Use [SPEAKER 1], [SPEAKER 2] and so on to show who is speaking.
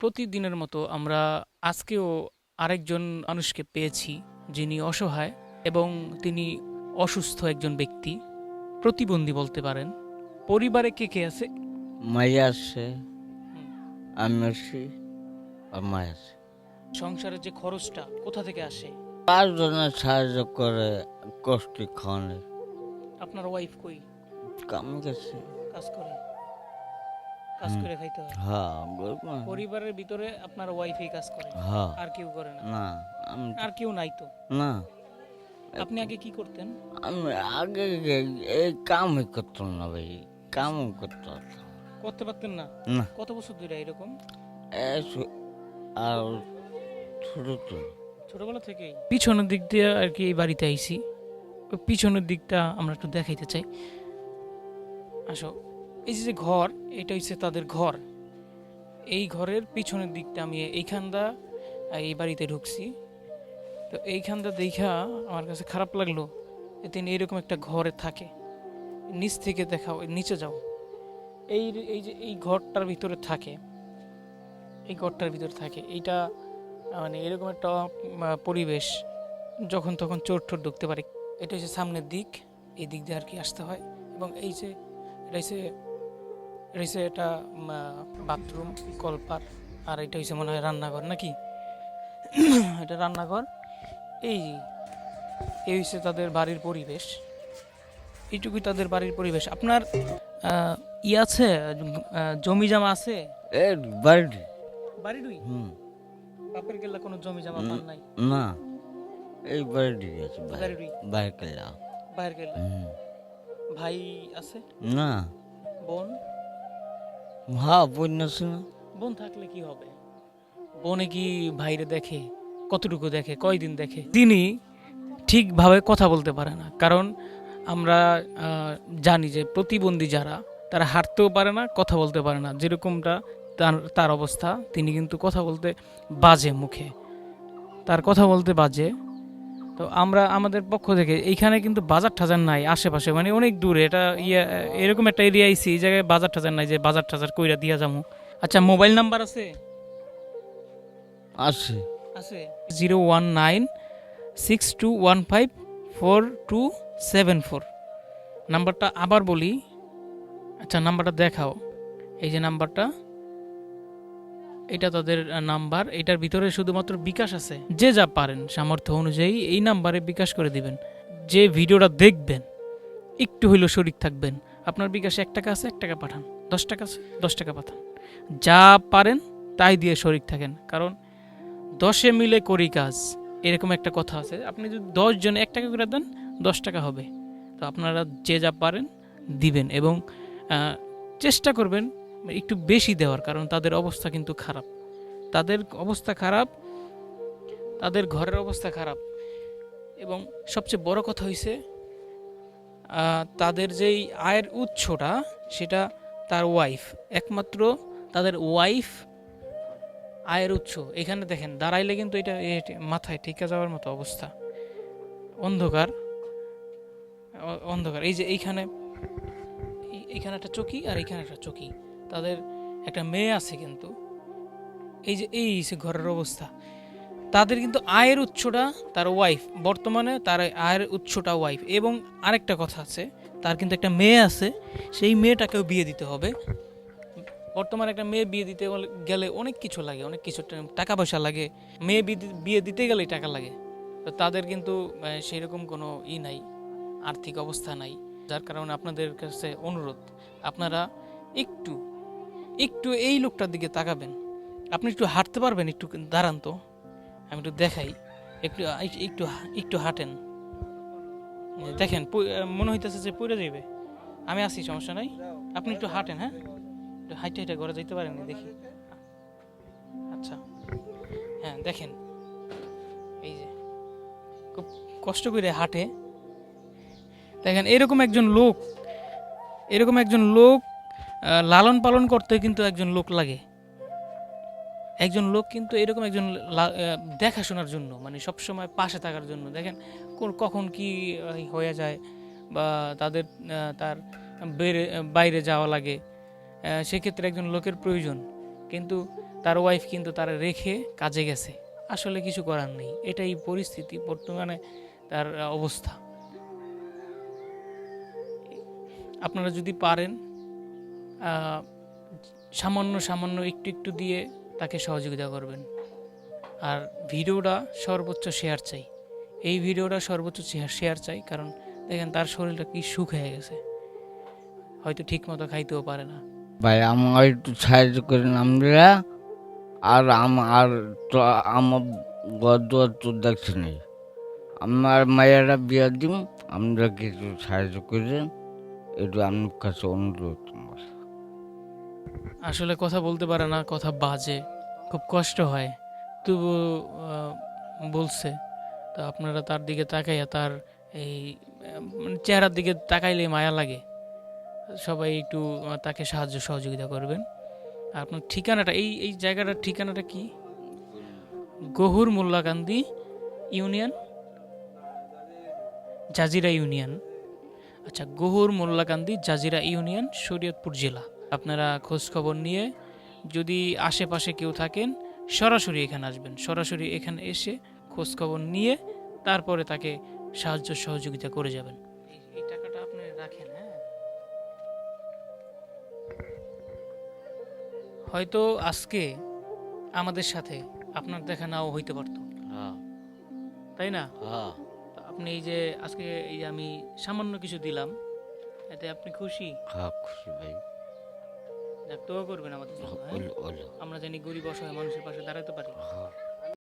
[SPEAKER 1] প্রতিদিনের মতো আমরা আজকেও আরেকজন মানুষকে পেয়েছি যিনি অসহায় এবং তিনি অসুস্থ একজন ব্যক্তি, প্রতিবন্ধী বলতে পারেন। পরিবারে কে কে আছে?
[SPEAKER 2] মাইয়া আছে,
[SPEAKER 1] হুম।
[SPEAKER 2] আমি আছি, আর মা আছে।
[SPEAKER 1] সংসারের যে খরচটা কোথা থেকে আসে?
[SPEAKER 2] পাঁচজনের সাহায্য করে কষ্ট খাওয়ানো
[SPEAKER 1] আপনার ওয়াইফ কই?
[SPEAKER 2] কামে গেছে।
[SPEAKER 1] কাজ করে? কাজ
[SPEAKER 2] হুম।
[SPEAKER 1] করে খাইতে হয়?
[SPEAKER 2] হ্যাঁ, গরিব মানুষ।
[SPEAKER 1] পরিবারের ভিতরে আপনার ওয়াইফই কাজ করে,
[SPEAKER 2] হ্যাঁ,
[SPEAKER 1] আর কেউ করে না?
[SPEAKER 2] না আমি
[SPEAKER 1] আর কেউ নাই তো?
[SPEAKER 2] না
[SPEAKER 1] আপনি আগে কি করতেন?
[SPEAKER 2] আমি আগে এই কামই করতাম না ভাই, কামও করতাম না।
[SPEAKER 1] করতে পারতেন না?
[SPEAKER 2] না,
[SPEAKER 1] কত বছর ধরে এরকম?
[SPEAKER 2] আর ছোট তো
[SPEAKER 1] ছোটবেলা থেকেই পিছনের দিক দিয়ে আর কি এই বাড়িতে আইছি। ওই পিছনের দিকটা আমরা একটু দেখাইতে চাই। আসো, এই যে যে ঘর, এটা হচ্ছে তাদের ঘর। এই ঘরের পিছনের দিকটা আমি এইখানটা এই বাড়িতে ঢুকছি। তো এইখানটা দেখা আমার কাছে খারাপ লাগলো যে তিনি এরকম একটা ঘরে থাকে। নিচ থেকে দেখাও, নিচে যাও। এই এই যে এই ঘরটার ভিতরে থাকে, এই ঘরটার ভিতরে থাকে এইটা, মানে এরকম একটা পরিবেশ, যখন তখন চোর ঠোর ঢুকতে পারে। এটা হচ্ছে সামনের দিক, এই দিক দিয়ে আর কি আসতে হয়। এবং এই যে এটা বাথরুম, কলপার, আর এটা হচ্ছে মনে হয় রান্নাঘর নাকি? এটা রান্নাঘর। এই এই হচ্ছে তাদের বাড়ির পরিবেশ, এইটুকুই তাদের বাড়ির পরিবেশ। আপনার ই আছে, জমি জমা আছে?
[SPEAKER 2] এই বাড়ি।
[SPEAKER 1] বাড়িরই?
[SPEAKER 2] হুম।
[SPEAKER 1] বাপের গেলা কোনো জমি জমা পান নাই?
[SPEAKER 2] না, এই বাড়ি আছে
[SPEAKER 1] বাড়িরই?
[SPEAKER 2] বাইরে কেলা।
[SPEAKER 1] বাইরের গেলা?
[SPEAKER 2] হুম।
[SPEAKER 1] ভাই আছে?
[SPEAKER 2] না,
[SPEAKER 1] বোন?
[SPEAKER 2] হ্যাঁ বোন আছে না।
[SPEAKER 1] বোন থাকলে কি হবে? বোনে কি ভাইরে দেখে? কতটুকু দেখে? কয়দিন দেখে? তিনি ঠিকভাবে কথা বলতে পারে না, কারণ আমরা জানি যে প্রতিবন্ধী যারা, তারা হাঁটতেও পারে না, কথা বলতে পারে না। যেরকমটা তার তার অবস্থা, তিনি কিন্তু কথা বলতে বাজে, মুখে তার কথা বলতে বাজে। তো আমরা আমাদের পক্ষ থেকে, এইখানে কিন্তু বাজার টাজার নাই আশেপাশে, মানে অনেক দূরে এটা ইয়ে, এরকম একটা এরিয়া আইছি, এই জায়গায় বাজার টাজার নাই যে বাজার টাজার কইরা দিয়া যাবো। আচ্ছা, মোবাইল নাম্বার আছে?
[SPEAKER 2] আছে।
[SPEAKER 1] আছে। 01962154274। নাম্বারটা আবার বলি। আচ্ছা, নাম্বারটা দেখাও। এই যে নাম্বারটা, এটা তাদের নাম্বার। এটার ভিতরে শুধুমাত্র বিকাশ আছে। যে যা পারেন সামর্থ্য অনুযায়ী এই নাম্বারে বিকাশ করে দিবেন। যে ভিডিওটা দেখবেন একটু হইলেও শরিক থাকবেন। আপনার বিকাশে 1 টাকা আছে, 1 টাকা পাঠান। 10 টাকা আছে, 10 টাকা পাঠান। যা পারেন তাই দিয়ে শরিক থাকেন, কারণ 10 মিলে করি কাজ, এরকম একটা কথা আছে। আপনি যদি 10 জনে 1 টাকা করে দেন, 10 টাকা হবে। তো আপনারা যে যা পারেন দিবেন, এবং চেষ্টা করবেন একটু বেশি দেওয়ার, কারণ তাদের অবস্থা কিন্তু খারাপ। তাদের অবস্থা খারাপ, তাদের ঘরের অবস্থা খারাপ। এবং সবচেয়ে বড় কথা হইছে, তাদের যেই আয়ের উৎসটা, সেটা তার ওয়াইফ, একমাত্র তাদের ওয়াইফ আয়ের উৎস। এখানে দেখেন, দাঁড়াইলে কিন্তু এটা মাথায় ঠেকে যাওয়ার মতো অবস্থা। অন্ধকার, অন্ধকার। এই যে এইখানে, এইখানে একটা চকি আর এইখানে একটা চকি। তাদের একটা মেয়ে আছে, কিন্তু এই যে এই সে ঘরের অবস্থা। তাদের কিন্তু আয়ের উৎসটা তার ওয়াইফ, বর্তমানে তার আয়ের উৎসটা ওয়াইফ। এবং আরেকটা কথা আছে, তার কিন্তু একটা মেয়ে আছে, সেই মেয়েটাকেও বিয়ে দিতে হবে। বর্তমানে একটা মেয়ে বিয়ে দিতে গেলে অনেক কিছু লাগে, অনেক কিছু টাকা পয়সা লাগে। মেয়ে বিয়ে দিতে গেলেই টাকা লাগে। তো তাদের কিন্তু সেই রকম কোনো নাই, আর্থিক অবস্থা নাই। যার কারণে আপনাদের কাছে অনুরোধ, আপনারা একটু একটু এই লোকটার দিকে তাকাবেন। আপনি একটু হাঁটতে পারবেন? একটু দাঁড়ান তো, আমি একটু দেখাই। একটু একটু একটু হাঁটেন। দেখেন, মনে হইতেছে যে পড়ে যাইবে। আমি আছি, সমস্যা নাই। আপনি একটু হাঁটেন, হ্যাঁ, একটু হাইটে হাইটে ঘরে যাইতে পারেন, দেখি। আচ্ছা, হ্যাঁ, দেখেন, এই যে খুব কষ্ট করে হাঁটে। দেখেন, এরকম একজন লোক, এরকম একজন লোক লালন পালন করতে কিন্তু একজন লোক লাগে। একজন লোক কিন্তু এরকম একজন দেখাশোনার জন্য, মানে সবসময় পাশে থাকার জন্য। দেখেন কখন কি হয়ে যায়, বা তার বাইরে যাওয়া লাগে, সেক্ষেত্রে একজন লোকের প্রয়োজন। কিন্তু তার ওয়াইফ কিন্তু তারা রেখে কাজে গেছে। আসলে কিছু করার নেই, এটাই পরিস্থিতি বর্তমানে তার অবস্থা। আপনারা যদি পারেন আহ, সামান্য সামান্য একটু একটু দিয়ে তাকে সহযোগিতা করবেন। আর ভিডিওটা সর্বোচ্চ শেয়ার চাই, এই ভিডিওটা সর্বোচ্চ শেয়ার চাই, কারণ দেখেন তার শরীরটা কি শুকিয়ে গেছে, হয়তো ঠিক মতো খাইতেও পারে না।
[SPEAKER 2] ভাই আমার একটু সাহায্য করেন আমরা। আর আর তো আমার গদ তো দেখছি নেই, আমার মায়েরা বিয়া দিম, আমরা কিছু সাহায্য করেন, একটু আপনার কাছে অনুরোধ আমার।
[SPEAKER 1] আসলে কথা বলতে পারে না, কথা বাজে, খুব কষ্ট হয়, তবু বলছে। তো আপনারা তার দিকে তাকাইয়া তার এই মানে চেহারার দিকে তাকাইলে মায়া লাগে। সবাই একটু তাকে সাহায্য সহযোগিতা করবেন। আর আপনার ঠিকানাটা, এই এই জায়গাটার ঠিকানাটা কি? গহুর মোল্লাকান্দি ইউনিয়ন, জাজিরা ইউনিয়ন। আচ্ছা, গহুর মোল্লাকান্দি জাজিরা ইউনিয়ন, শরীয়তপুর জেলা। আপনারা খোঁজ খবর নিয়ে যদি আশেপাশে কেউ থাকেন সরাসরি এখানে আসবেন, সরাসরি এখানে এসে খোঁজ খবর নিয়ে তারপরে তাকে সাহায্য সহযোগিতা করে যাবেন। এই টাকাটা আপনি রাখেন, হ্যাঁ। হয়তো আজকে আমাদের সাথে আপনার দেখা নাও হইতে পারতো,
[SPEAKER 2] হ্যাঁ
[SPEAKER 1] তাই না?
[SPEAKER 2] হ্যাঁ
[SPEAKER 1] তো আপনি এই যে আজকে এই যে আমি সামান্য কিছু দিলাম, এতে আপনি খুশি?
[SPEAKER 2] হ্যাঁ, খুশি ভাই।
[SPEAKER 1] যাক, দোয়া করবেন আমাদের জন্য, হ্যাঁ?
[SPEAKER 2] ওলো ওলো।
[SPEAKER 1] আমরা জানি গরিব অসহায় মানুষের পাশে দাঁড়াতে পারি।
[SPEAKER 2] হ্যাঁ।